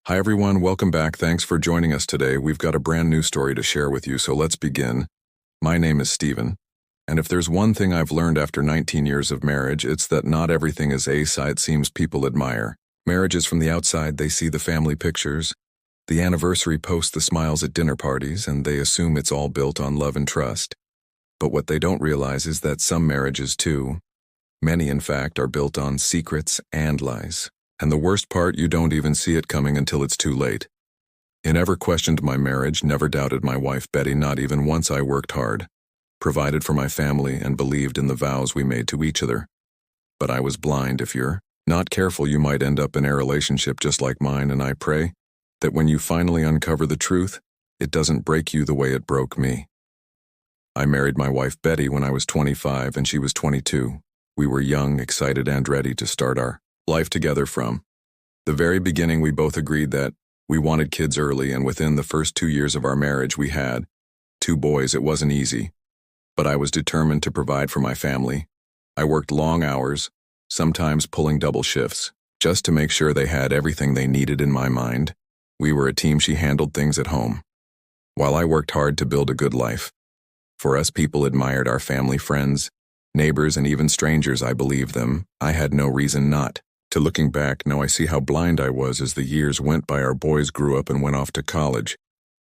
Hi everyone, welcome back. Thanks for joining us today. We've got a brand new story to share with you, so let's begin. My name is Steven, and if there's one thing I've learned after 19 years of marriage, it's that not everything is it seems people admire. Marriages from the outside, they see the family pictures, the anniversary post, the smiles at dinner parties, and they assume it's all built on love and trust. But what they don't realize is that some marriages too, many in fact, are built on secrets and lies. And the worst part, you don't even see it coming until it's too late. I never questioned my marriage, never doubted my wife Betty, not even once. I worked hard, provided for my family, and believed in the vows we made to each other. But I was blind. If you're not careful, you might end up in a relationship just like mine, and I pray that when you finally uncover the truth, it doesn't break you the way it broke me. I married my wife Betty when I was 25 and she was 22. We were young, excited, and ready to start our life together. From the very beginning, we both agreed that we wanted kids early, and within the first 2 years of our marriage, we had 2 boys. It wasn't easy, but I was determined to provide for my family. I worked long hours, sometimes pulling double shifts, just to make sure they had everything they needed. In my mind, we were a team. She handled things at home, while I worked hard to build a good life. For us, people admired our family, friends, neighbors, and even strangers. I believed them. I had no reason not to. Looking back, now I see how blind I was as the years went by. Our boys grew up and went off to college.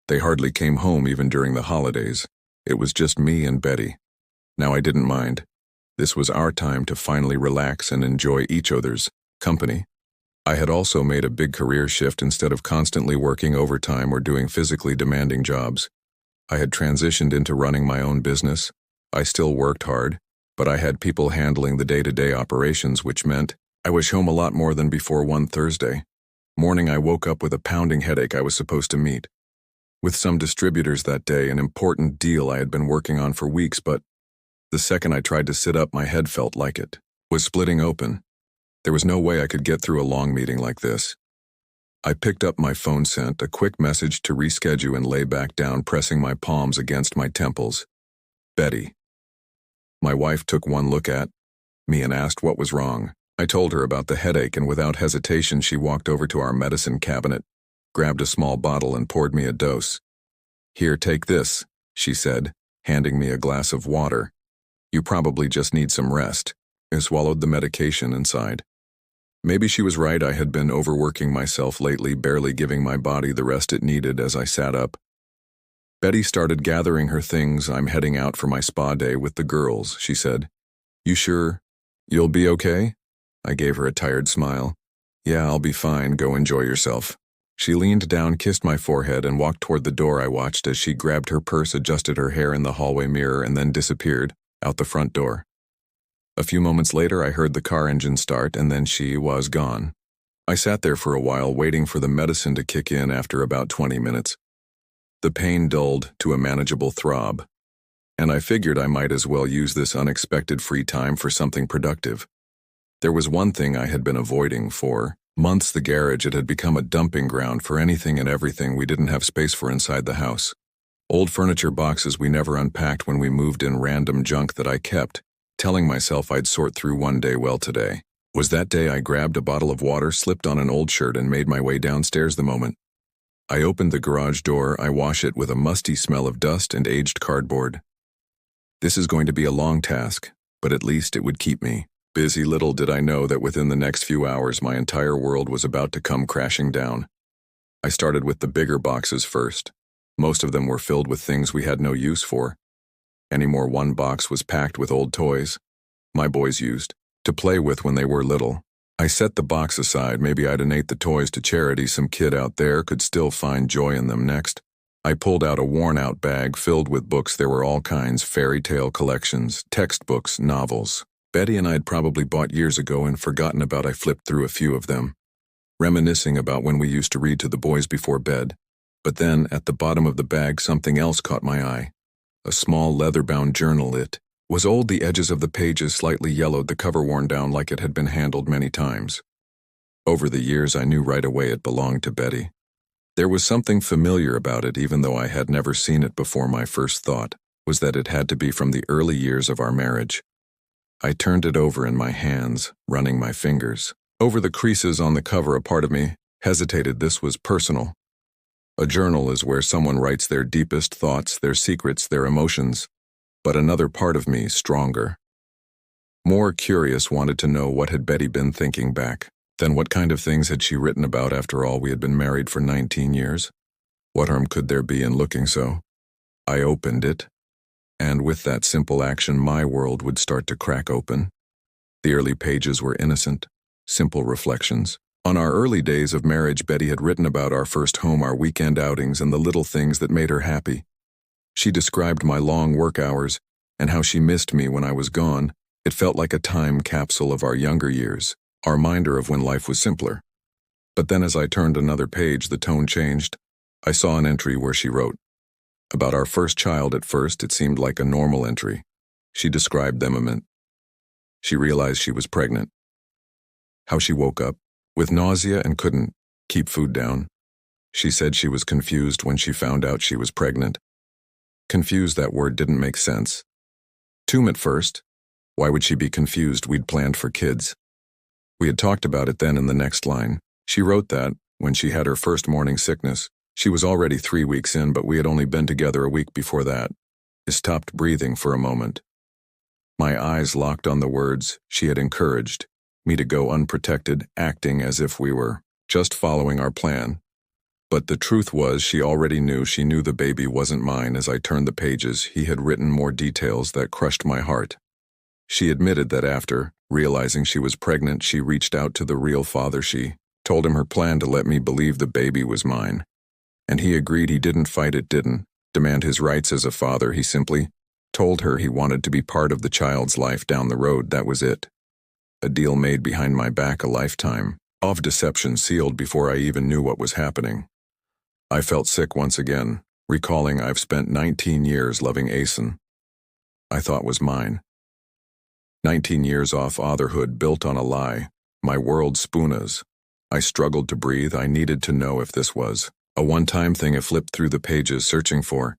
They hardly came home even during the holidays. It was just me and Betty. Now I didn't mind. This was our time to finally relax and enjoy each other's company. I had also made a big career shift. Instead of constantly working overtime or doing physically demanding jobs, I had transitioned into running my own business. I still worked hard, but I had people handling the day-to-day operations, which meant I was home a lot more than before. One Thursday morning, I woke up with a pounding headache. I was supposed to meet with some distributors that day, an important deal I had been working on for weeks, but the second I tried to sit up, my head felt like it was splitting open. There was no way I could get through a long meeting like this. I picked up my phone, sent a quick message to reschedule, and lay back down, pressing my palms against my temples. Betty. My wife took one look at me and asked what was wrong. I told her about the headache, and without hesitation she walked over to our medicine cabinet, grabbed a small bottle, and poured me a dose. "Here, take this," she said, handing me a glass of water. "You probably just need some rest." I swallowed the medication and sighed. Maybe she was right. I had been overworking myself lately, barely giving my body the rest it needed. As I sat up, Betty started gathering her things. "I'm heading out for my spa day with the girls," she said. "You sure you'll be okay?" I gave her a tired smile. "Yeah, I'll be fine. Go enjoy yourself." She leaned down, kissed my forehead, and walked toward the door. I watched as she grabbed her purse, adjusted her hair in the hallway mirror, and then disappeared out the front door. A few moments later, I heard the car engine start, and then she was gone. I sat there for a while, waiting for the medicine to kick in. After about 20 minutes, the pain dulled to a manageable throb, and I figured I might as well use this unexpected free time for something productive. There was one thing I had been avoiding for months: the garage. It had become a dumping ground for anything and everything we didn't have space for inside the house. Old furniture, boxes we never unpacked when we moved in, random junk that I kept telling myself I'd sort through one day. Well, today was that day. I grabbed a bottle of water, slipped on an old shirt, and made my way downstairs. The moment I opened the garage door, I washed it with a musty smell of dust and aged cardboard. This is going to be a long task, but at least it would keep me busy. Little did I know that within the next few hours my entire world was about to come crashing down. I started with the bigger boxes first. Most of them were filled with things we had no use for anymore. One box was packed with old toys my boys used to play with when they were little. I set the box aside. Maybe I'd donate the toys to charity. Some kid out there could still find joy in them. Next, I pulled out a worn-out bag filled with books. There were all kinds: fairy tale collections, textbooks, novels Betty and I'd probably bought years ago and forgotten about. I flipped through a few of them, reminiscing about when we used to read to the boys before bed. But then, at the bottom of the bag, something else caught my eye. A small leather-bound journal. It was old, the edges of the pages slightly yellowed, the cover worn down like it had been handled many times. Over the years, I knew right away it belonged to Betty. There was something familiar about it, even though I had never seen it before. My first thought was that it had to be from the early years of our marriage. I turned it over in my hands, running my fingers over the creases on the cover. A part of me hesitated. This was personal. A journal is where someone writes their deepest thoughts, their secrets, their emotions. But another part of me, stronger, more curious, wanted to know what had Betty been thinking back. Then what kind of things had she written about? After all, we had been married for 19 years. What harm could there be in looking so? I opened it, and with that simple action, my world would start to crack open. The early pages were innocent, simple reflections. On our early days of marriage, Betty had written about our first home, our weekend outings, and the little things that made her happy. She described my long work hours and how she missed me when I was gone. It felt like a time capsule of our younger years, a reminder of when life was simpler. But then as I turned another page, the tone changed. I saw an entry where she wrote about our first child. At first, it seemed like a normal entry. She described them a minute. She realized she was pregnant. How she woke up with nausea and couldn't keep food down. She said she was confused when she found out she was pregnant. Confused, that word didn't make sense to me at first. Why would she be confused? We'd planned for kids. We had talked about it then. In the next line, she wrote that, when she had her first morning sickness, she was already 3 weeks in, but we had only been together a week before that. I stopped breathing for a moment. My eyes locked on the words she had encouraged me to go unprotected, acting as if we were just following our plan. But the truth was, she already knew. She knew the baby wasn't mine. As I turned the pages, he had written more details that crushed my heart. She admitted that after realizing she was pregnant, she reached out to the real father. She told him her plan to let me believe the baby was mine. And he agreed. He didn't fight it, didn't demand his rights as a father. He simply told her he wanted to be part of the child's life down the road. That was it. A deal made behind my back, a lifetime of deception sealed before I even knew what was happening. I felt sick once again, recalling I've spent 19 years loving Asen. I thought was mine. 19 years off fatherhood built on a lie, my world spoonas. I struggled to breathe. I needed to know if this was a one-time thing. I flipped through the pages searching for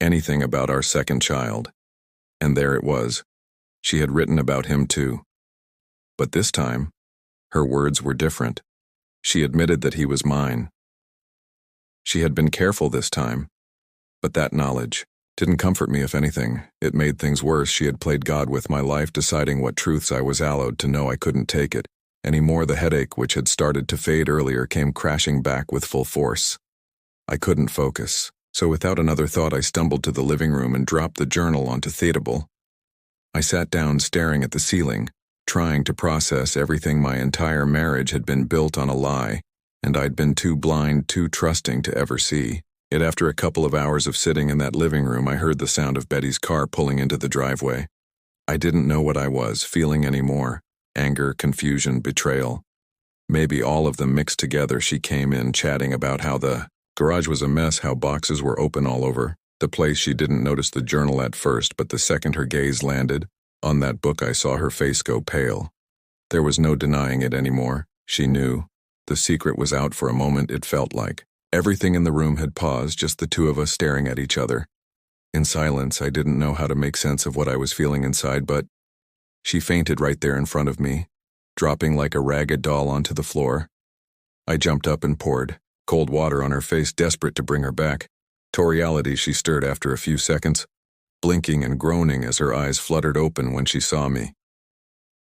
anything about our second child. And there it was. She had written about him too. But this time, her words were different. She admitted that he was mine. She had been careful this time, but that knowledge didn't comfort me. If anything, it made things worse. She had played God with my life, deciding what truths I was allowed to know. I couldn't take it anymore. The headache, which had started to fade earlier, came crashing back with full force. I couldn't focus, so without another thought, I stumbled to the living room and dropped the journal onto the table. I sat down, staring at the ceiling, trying to process everything. My entire marriage had been built on a lie, and I'd been too blind, too trusting to ever see it. After a couple of hours of sitting in that living room, I heard the sound of Betty's car pulling into the driveway. I didn't know what I was feeling anymore. Anger, confusion, betrayal. Maybe all of them mixed together. She came in chatting about how the garage was a mess, how boxes were open all over the place. She didn't notice the journal at first, but the second her gaze landed on that book, I saw her face go pale. There was no denying it anymore. She knew. The secret was out. For a moment, it felt like everything in the room had paused, just the two of us staring at each other. In silence, I didn't know how to make sense of what I was feeling inside, but she fainted right there in front of me, dropping like a ragged doll onto the floor. I jumped up and poured cold water on her face, desperate to bring her back. To reality, she stirred after a few seconds, blinking and groaning as her eyes fluttered open when she saw me.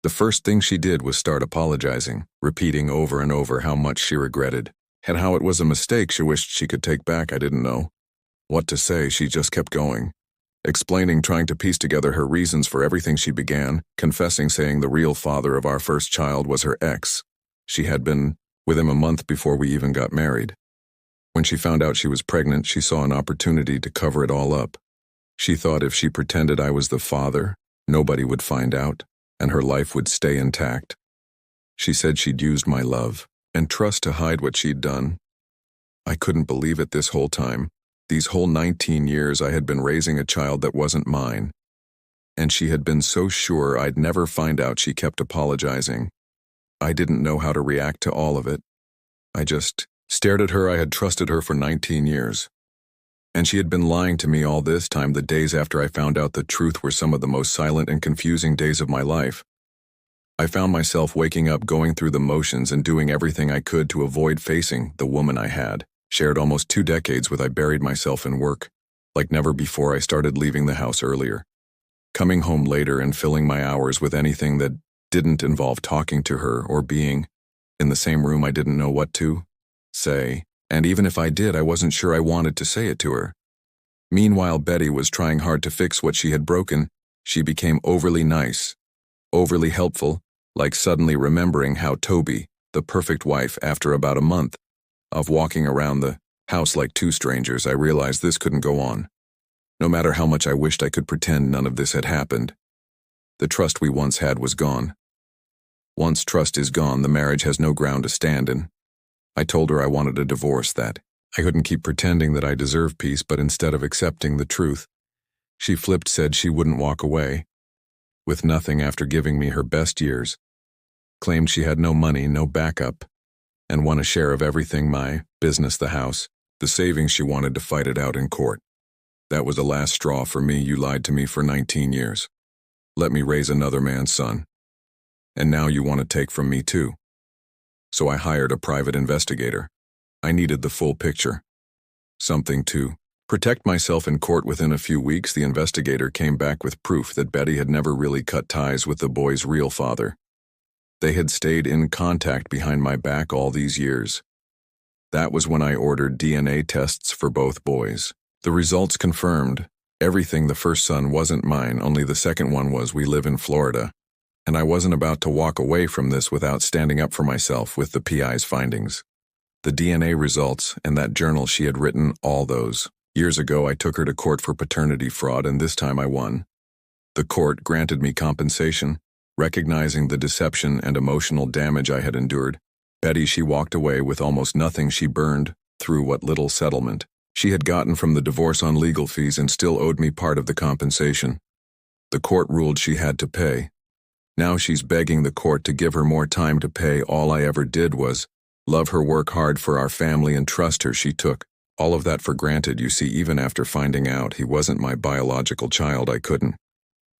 The first thing she did was start apologizing, repeating over and over how much she regretted, and how it was a mistake she wished she could take back. I didn't know what to say. She just kept going, explaining, trying to piece together her reasons for everything. She began confessing, saying the real father of our first child was her ex. She had been with him a month before we even got married. When she found out she was pregnant, she saw an opportunity to cover it all up. She thought if she pretended I was the father, nobody would find out, and her life would stay intact. She said she'd used my love and trust to hide what she'd done. I couldn't believe it. This whole time, these whole 19 years, I had been raising a child that wasn't mine. And she had been so sure I'd never find out. She kept apologizing. I didn't know how to react to all of it. I just stared at her. I had trusted her for 19 years. And she had been lying to me all this time. The days after I found out the truth were some of the most silent and confusing days of my life. I found myself waking up going through the motions and doing everything I could to avoid facing the woman I had shared almost 2 decades with. I buried myself in work. Like never before, I started leaving the house earlier, coming home later and filling my hours with anything that didn't involve talking to her or being in the same room. I didn't know what to say, and even if I did, I wasn't sure I wanted to say it to her. Meanwhile, Betty was trying hard to fix what she had broken. She became overly nice, overly helpful, like suddenly remembering how Toby, the perfect wife, after about a month of walking around the house like two strangers, I realized this couldn't go on. No matter how much I wished I could pretend none of this had happened, the trust we once had was gone. Once trust is gone, the marriage has no ground to stand in. I told her I wanted a divorce, that I couldn't keep pretending that I deserved peace, but instead of accepting the truth, she flipped, said she wouldn't walk away with nothing after giving me her best years, claimed she had no money, no backup, and won a share of everything, my business, the house, the savings. She wanted to fight it out in court. That was the last straw for me. You lied to me for 19 years. Let me raise another man's son. And now you want to take from me too. So I hired a private investigator. I needed the full picture. Something to protect myself in court. Within a few weeks, the investigator came back with proof that Betty had never really cut ties with the boy's real father. They had stayed in contact behind my back all these years. That was when I ordered DNA tests for both boys. The results confirmed everything. The first son wasn't mine, only the second one was. We live in Florida, and I wasn't about to walk away from this without standing up for myself with the PI's findings. The DNA results and that journal she had written all those years ago. I took her to court for paternity fraud, and this time I won. The court granted me compensation, recognizing the deception and emotional damage I had endured. Betty, she walked away with almost nothing. She burned through what little settlement she had gotten from the divorce on legal fees and still owed me part of the compensation. The court ruled she had to pay. Now she's begging the court to give her more time to pay. All I ever did was love her, work hard for our family, and trust her. She took all of that for granted. You see, even after finding out he wasn't my biological child, I couldn't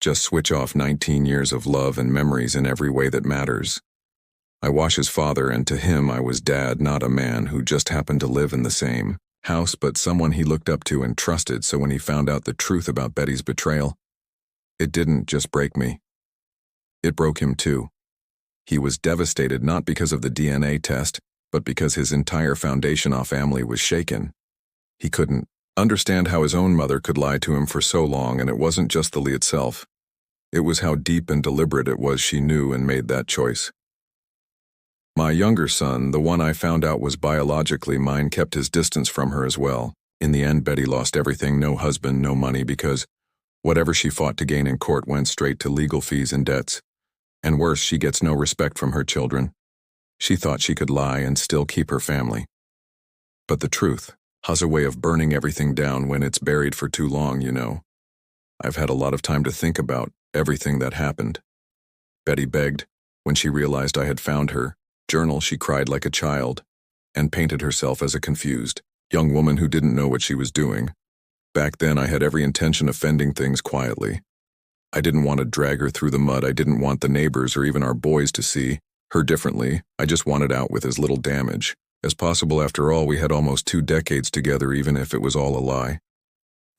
just switch off 19 years of love and memories in every way that matters. I was his father, and to him I was dad, not a man who just happened to live in the same house, but someone he looked up to and trusted. So when he found out the truth about Betty's betrayal, it didn't just break me. It broke him too. He was devastated, not because of the DNA test, but because his entire foundation of family was shaken. He couldn't understand how his own mother could lie to him for so long, and it wasn't just the lie itself. It was how deep and deliberate it was. She knew and made that choice. My younger son, the one I found out was biologically mine, kept his distance from her as well. In the end, Betty lost everything: no husband, no money, because whatever she fought to gain in court went straight to legal fees and debts. And worse, she gets no respect from her children. She thought she could lie and still keep her family. But the truth has a way of burning everything down when it's buried for too long, you know. I've had a lot of time to think about everything that happened. Betty begged when she realized I had found her journal. She cried like a child and painted herself as a confused young woman who didn't know what she was doing. Back then, I had every intention of fending things quietly. I didn't want to drag her through the mud. I didn't want the neighbors or even our boys to see her differently. I just wanted out with as little damage as possible. After all, we had almost 2 decades together. Even if it was all a lie,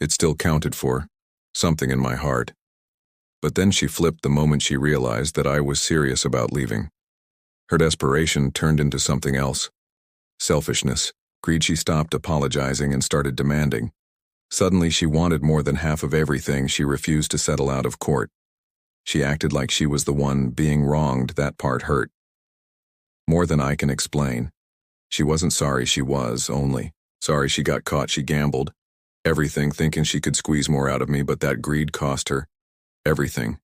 it still counted for something in my heart. But then she flipped the moment she realized that I was serious about leaving. Her desperation turned into something else: selfishness, greed. She stopped apologizing and started demanding. Suddenly, she wanted more than half of everything. She refused to settle out of court. She acted like she was the one being wronged. That part hurt more than I can explain. She wasn't sorry. She was only sorry she got caught. She gambled everything, thinking she could squeeze more out of me, but that greed cost her everything.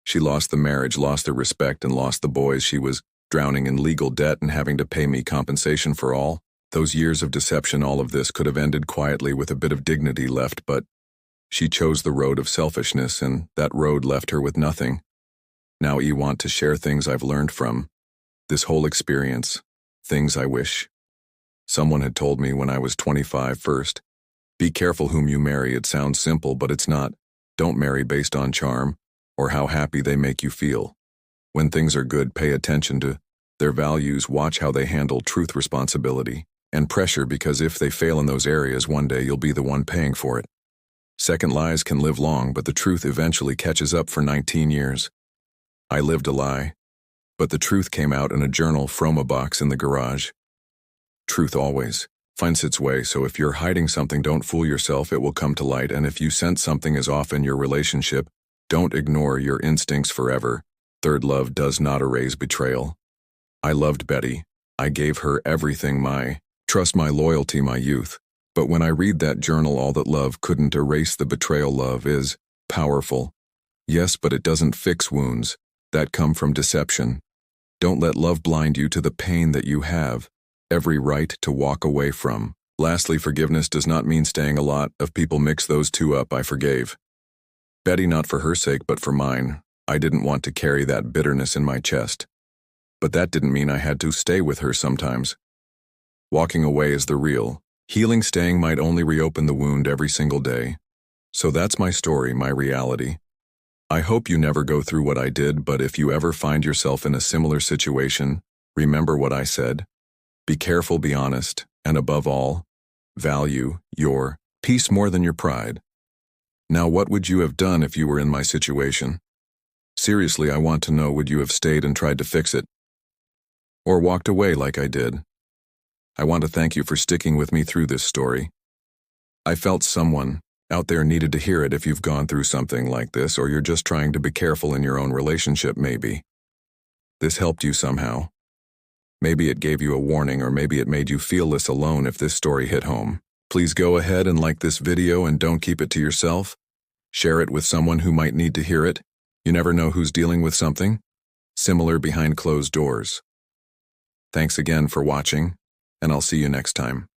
She lost the marriage, lost the respect, and lost the boys. She was drowning in legal debt and having to pay me compensation for all those years of deception. All of this could have ended quietly with a bit of dignity left, but she chose the road of selfishness, and that road left her with nothing. Now I want to share things I've learned from this whole experience, things I wish someone had told me when I was 25. First, be careful whom you marry. It sounds simple, but it's not. Don't marry based on charm or how happy they make you feel. When things are good, pay attention to their values, watch how they handle truth, responsibility, and pressure, because if they fail in those areas, one day you'll be the one paying for it. Second, lies can live long, but the truth eventually catches up. For 19 years, I lived a lie, but the truth came out in a journal from a box in the garage. Truth always finds its way, so if you're hiding something, don't fool yourself, it will come to light. And if you sense something is off in your relationship, don't ignore your instincts forever. Third, love does not erase betrayal. I loved Betty. I gave her everything, my trust, my loyalty, my youth. But when I read that journal, all that love couldn't erase the betrayal. Love is powerful, yes, but it doesn't fix wounds that come from deception. Don't let love blind you to the pain that you have every right to walk away from. Lastly, forgiveness does not mean staying. A lot of people mix those two up. I forgave Betty not for her sake, but for mine. I didn't want to carry that bitterness in my chest. But that didn't mean I had to stay with her sometimes. Walking away is the real healing. Staying might only reopen the wound every single day. So that's my story, my reality. I hope you never go through what I did, but if you ever find yourself in a similar situation, remember what I said. Be careful, be honest, and above all, value your peace more than your pride. Now, what would you have done if you were in my situation? Seriously, I want to know, would you have stayed and tried to fix it? Or walked away like I did? I want to thank you for sticking with me through this story. I felt someone out there needed to hear it. If you've gone through something like this, or you're just trying to be careful in your own relationship, maybe this helped you somehow. Maybe it gave you a warning, or maybe it made you feel less alone. If this story hit home, please go ahead and like this video, and don't keep it to yourself. Share it with someone who might need to hear it. You never know who's dealing with something similar behind closed doors. Thanks again for watching, and I'll see you next time.